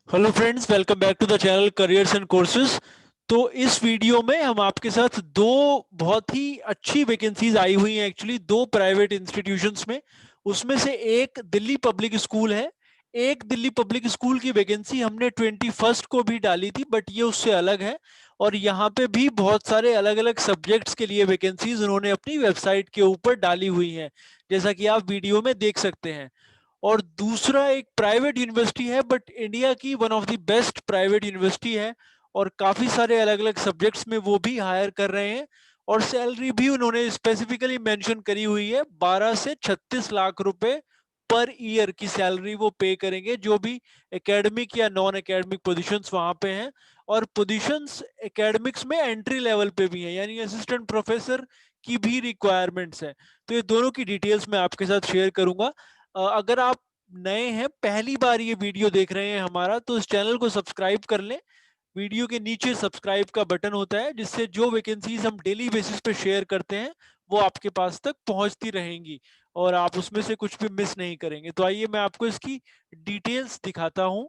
Hello friends, welcome back to the channel careers and courses. तो इस video में हम आपके साथ दो बहुत ही अच्छी वैकेंसीज आई हुई हैं, एक्चुअली दो प्राइवेट इंस्टीट्यूशंस में। उसमें से एक दिल्ली पब्लिक स्कूल है। एक दिल्ली पब्लिक स्कूल की वैकेंसी हमने 21st को भी डाली थी, बट ये उससे अलग है। और यहाँ पे भी बहुत सारे अलग अलग सब्जेक्ट्स के लिए वैकेंसीज उन्होंने अपनी वेबसाइट के ऊपर डाली हुई हैं, जैसा कि आप वीडियो में देख सकते हैं। और दूसरा एक प्राइवेट यूनिवर्सिटी है, बट इंडिया की one of the best private university है। और काफी सारे अलग अलग सब्जेक्ट्स में वो भी हायर कर रहे हैं। और सैलरी भी उन्होंने स्पेसिफिकली मेंशन करी हुई है, 12 से 36 लाख रुपए पर ईयर की सैलरी वो पे करेंगे, जो भी एकेडमिक या नॉन एकेडमिक पोजीशंस वहां पे हैं। और पोजीशंस एकेडमिक्स में एंट्री लेवल पे भी हैं, यानी असिस्टेंट प्रोफेसर की भी रिक्वायरमेंट्स हैं। तो ये दोनों की डिटेल्स मैं आपके साथ शेयर करूंगा। अगर आप नए हैं, पहली बार ये वीडियो देख रहे हैं हमारा, तो इस चैनल को सब्सक्राइब कर लें। वीडियो के नीचे सब्सक्राइब का बटन होता है, जिससे जो वैकेंसीज हम डेली बेसिस पे शेयर करते हैं वो आपके पास तक पहुंचती रहेंगी और आप उसमें से कुछ भी मिस नहीं करेंगे। तो आइए मैं आपको इसकी डिटेल्स दिखाता हूं।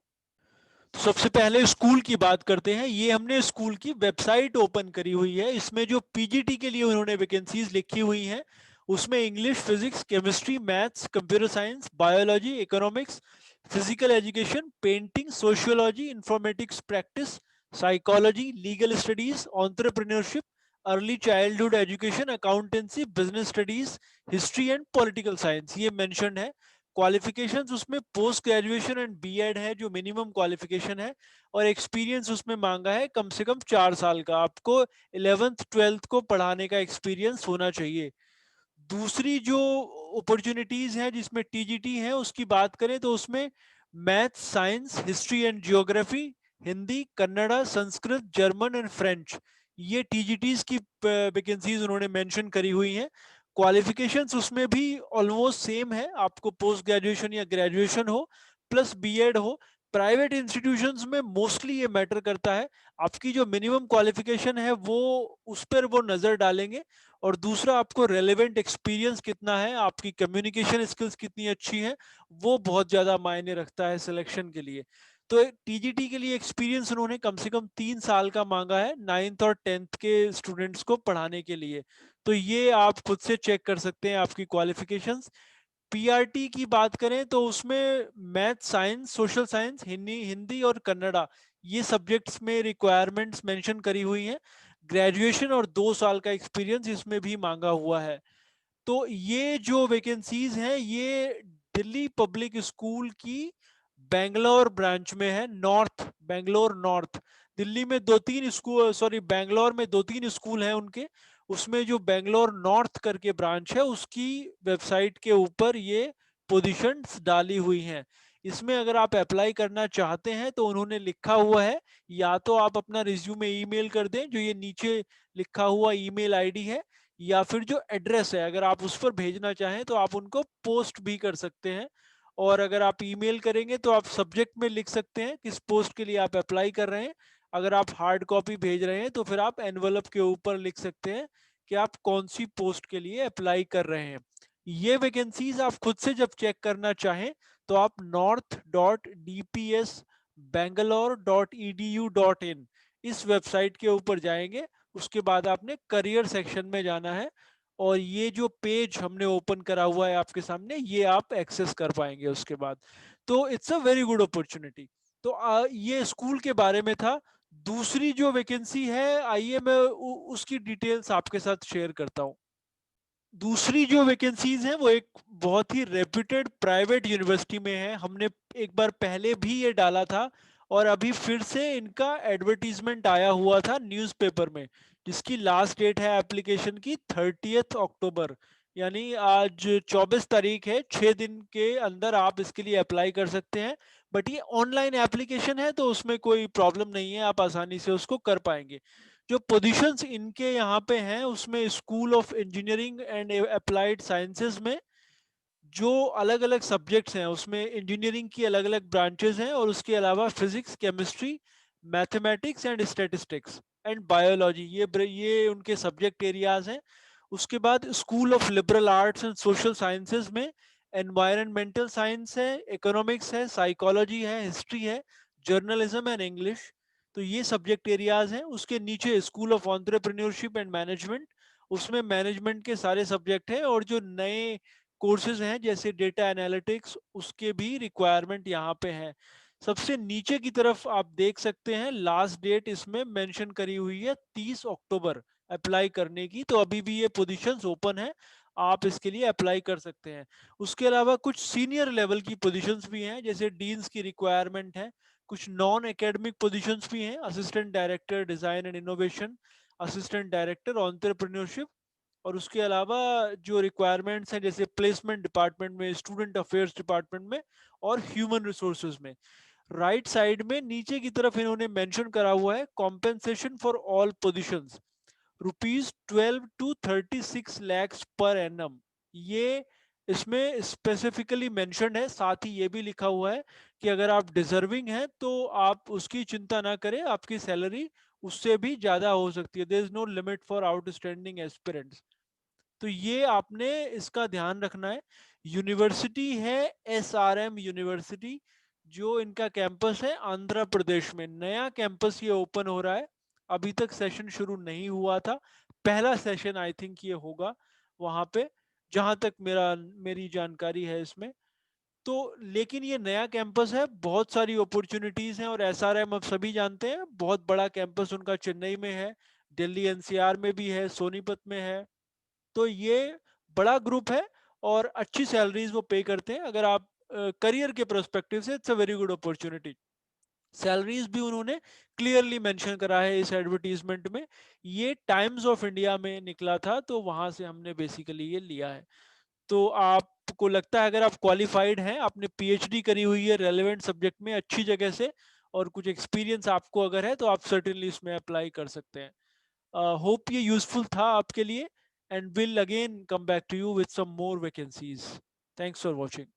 तो सबसे पहले स्कूल की बात करते हैं। ये हमने स्कूल की वेबसाइट ओपन करी हुई है। इसमें जो पीजीटी के लिए उन्होंने वैकेंसीज लिखी हुई हैं, उसमें English, physics, chemistry, maths, computer science, biology, economics, physical education, painting, sociology, informatics practice, psychology, legal studies, entrepreneurship, early childhood education, accountancy, business studies, history and political science ये मेंशन्ड है। Qualifications उसमें post graduation and BEd है, जो minimum qualification है। और experience उसमें मांगा है कम से कम 4 साल का। आपको 11th 12th को पढ़ाने का एक्सपीरियंस होना चाहिए। दूसरी जो अपॉर्चुनिटीज हैं जिसमें टीजीटी है, उसकी बात करें तो उसमें maths, science, history and geography, Hindi, Kannada, Sanskrit, German and French, ये टीजीटीज की वैकेंसीज उन्होंने मेंशन करी हुई हैं। क्वालिफिकेशंस उसमें भी ऑलमोस्ट सेम है, आपको पोस्ट ग्रेजुएशन या ग्रेजुएशन हो प्लस बीएड हो। प्राइवेट इंस्टीट्यूशंस में मोस्टली ये मैटर करता है, आपकी जो मिनिमम क्वालिफिकेशन है वो उस पर वो नजर डालेंगे। और दूसरा, आपको रेलेवेंट एक्सपीरियंस कितना है, आपकी कम्युनिकेशन स्किल्स कितनी अच्छी है, वो बहुत ज्यादा मायने रखता है सिलेक्शन के लिए। तो टीजीटी के लिए एक्सपीरियंस उन्होंने कम से कम 3 साल का मांगा है 9th और 10th के स्टूडेंट्स को पढ़ाने के लिए। तो ये आप खुद से चेक कर सकते हैं आपकी क्वालिफिकेशंस। पीआरटी की बात करें तो उसमें math, science, social science, Hindi Hindi और कन्नड़ा, ये सब्जेक्ट्स में रिक्वायरमेंट्स मेंशन करी हुई हैं। ग्रेजुएशन और 2 साल का एक्सपीरियंस इसमें भी मांगा हुआ है। तो ये जो वैकेंसीज हैं, ये दिल्ली पब्लिक स्कूल की बेंगलोर ब्रांच में है, नॉर्थ बेंगलोर नॉर्थ। दिल्ली में दो तीन स्कूल, सॉरी बेंगलोर में दो तीन स्कूल हैं उनके। उसमें जो बेंगलोर नॉर्थ करके ब्रांच है, उसकी वेबसाइट के ऊपर ये पोजीशंस डाली हुई हैं। इसमें अगर आप अप्लाई करना चाहते हैं तो उन्होंने लिखा हुआ है, या तो आप अपना रिज्यूमे ईमेल कर दें, जो ये नीचे लिखा हुआ ईमेल आईडी है, या फिर जो एड्रेस है अगर आप उस पर भेजना चाहें तो आप उनको पोस्ट भी कर सकते हैं। और अगर आप ईमेल करेंगे तो आप सब्जेक्ट में लिख सकते हैं किस पोस्ट के लिए आप अप्लाई कर रहे हैं। अगर आप हार्ड कॉपी भेज रहे हैं तो फिर आप एनवलप के ऊपर लिख सकते हैं कि आप कौन सी पोस्ट के लिए अप्लाई कर रहे हैं। ये वैकेंसीज आप खुद से जब चेक करना चाहें तो आप north.dps.bangalore.edu.in इस वेबसाइट के ऊपर जाएंगे। उसके बाद आपने करियर सेक्शन में जाना है, और ये जो पेज हमने ओपन करा हुआ है आपके सामने, ये आप एक्सेस कर पाएंगे उसके बाद। तो it's a very good opportunity. तो ये स्कूल के बारे में था। दूसरी जो वैकेंसी है, आइए मैं उसकी डिटेल्स आपके साथ शेयर करता हूँ। दूसरी जो वैकेंसीज हैं वो एक बहुत ही रेप्यूटेड प्राइवेट यूनिवर्सिटी में है। हमने एक बार पहले भी ये डाला था, और अभी फिर से इनका एडवर्टीजमेंट आया हुआ था न्यूज़पेपर में, जिसकी लास्ट डेट है एप्लीकेशन की 30 अक्टूबर। यानी आज 24 तारीख है, 6 दिन के अंदर आप इसके लिए अप्लाई कर सकते हैं। बट ये ऑनलाइन एप्लीकेशन है तो उसमें कोई प्रॉब्लम नहीं है, आप आसानी से उसको कर पाएंगे। जो पोजीशंस इनके यहाँ पे हैं, उसमें school of engineering and applied sciences में जो अलग अलग सब्जेक्ट्स हैं, उसमें इंजीनियरिंग की अलग अलग ब्रांचेस हैं, और उसके अलावा physics, chemistry, mathematics and statistics and biology, ये उनके सब्जेक्ट एरियाज हैं। उसके बाद school of liberal arts and social sciences में एनवायरमेंटल साइंस है, इकोनॉमिक्स है, साइकोलॉजी है, हिस्ट्री है, जर्नलिज्म एंड इंग्लिश, तो ये सब्जेक्ट एरियाज हैं। उसके नीचे school of entrepreneurship and management, उसमें मैनेजमेंट के सारे सब्जेक्ट हैं। और जो नए कोर्सेज हैं जैसे डेटा एनालिटिक्स, उसके भी रिक्वायरमेंट यहाँ पे है। सबसे नीचे की तरफ आप देख सकते हैं लास्ट डेट इसमें मेंशन करी हुई है 30 अक्टूबर अप्लाई करने की। तो अभी भी ये पोजीशंस ओपन है, आप इसके लिए अप्लाई कर सकते हैं। उसके अलावा कुछ सीनियर लेवल की पोजीशंस भी हैं, जैसे डीन्स की रिक्वायरमेंट है। कुछ नॉन एकेडमिक पोजीशंस भी हैं, assistant director design and innovation, assistant director entrepreneurship. और उसके अलावा जो रिक्वायरमेंट्स हैं जैसे प्लेसमेंट डिपार्टमेंट में, स्टूडेंट अफेयर्स डिपार्टमेंट में और ह्यूमन रिसोर्सेज में। राइट साइड में नीचे की तरफ इन्होंने मेंशन करा हुआ है compensation for all positions ₹12 to 36 lakhs per annum. ये इसमें स्पेसिफिकली मेंशन्ड है। साथ ही ये भी लिखा हुआ है कि अगर आप डिजर्विंग हैं तो आप उसकी चिंता ना करें, आपकी सैलरी उससे भी ज्यादा हो सकती है। There is no limit for outstanding aspirants. तो ये आपने इसका ध्यान रखना है। यूनिवर्सिटी है एसआरएम यूनिवर्सिटी, जो इनका कैंपस है आंध्र प्रदेश में। नया कैंपस ये ओपन हो रहा है, अभी तक सेशन शुरू नहीं हुआ था। पहला सेशन आई थिंक ये होगा वहां पे, जहां तक मेरी जानकारी है इसमें। तो लेकिन ये नया कैंपस है, बहुत सारी अपॉर्चुनिटीज हैं। और एसआरएम आप सभी जानते हैं, बहुत बड़ा कैंपस उनका चेन्नई में है, दिल्ली एनसीआर में भी है, सोनीपत में है। तो ये बड़ा ग्रुप है और अच्छी सैलरीज वो पे करते हैं। अगर आप करियर के प्रोस्पेक्टिव से it's a very good opportunity. Salaries भी उन्होंने क्लियरली मेंशन करा है इस एडवर्टीजमेंट में। ये टाइम्स ऑफ इंडिया में निकला था, तो वहां से हमने बेसिकली ये लिया है। तो आपको लगता है अगर आप क्वालिफाइड हैं, आपने पीएचडी करी हुई है रेलेवेंट सब्जेक्ट में अच्छी जगह से, और कुछ एक्सपीरियंस आपको अगर है, तो आप सर्टेनली इसमें अप्लाई कर सकते हैं। होप ये यूजफुल था आपके लिए, and we'll again come back to you with some more vacancies. Thanks for watching.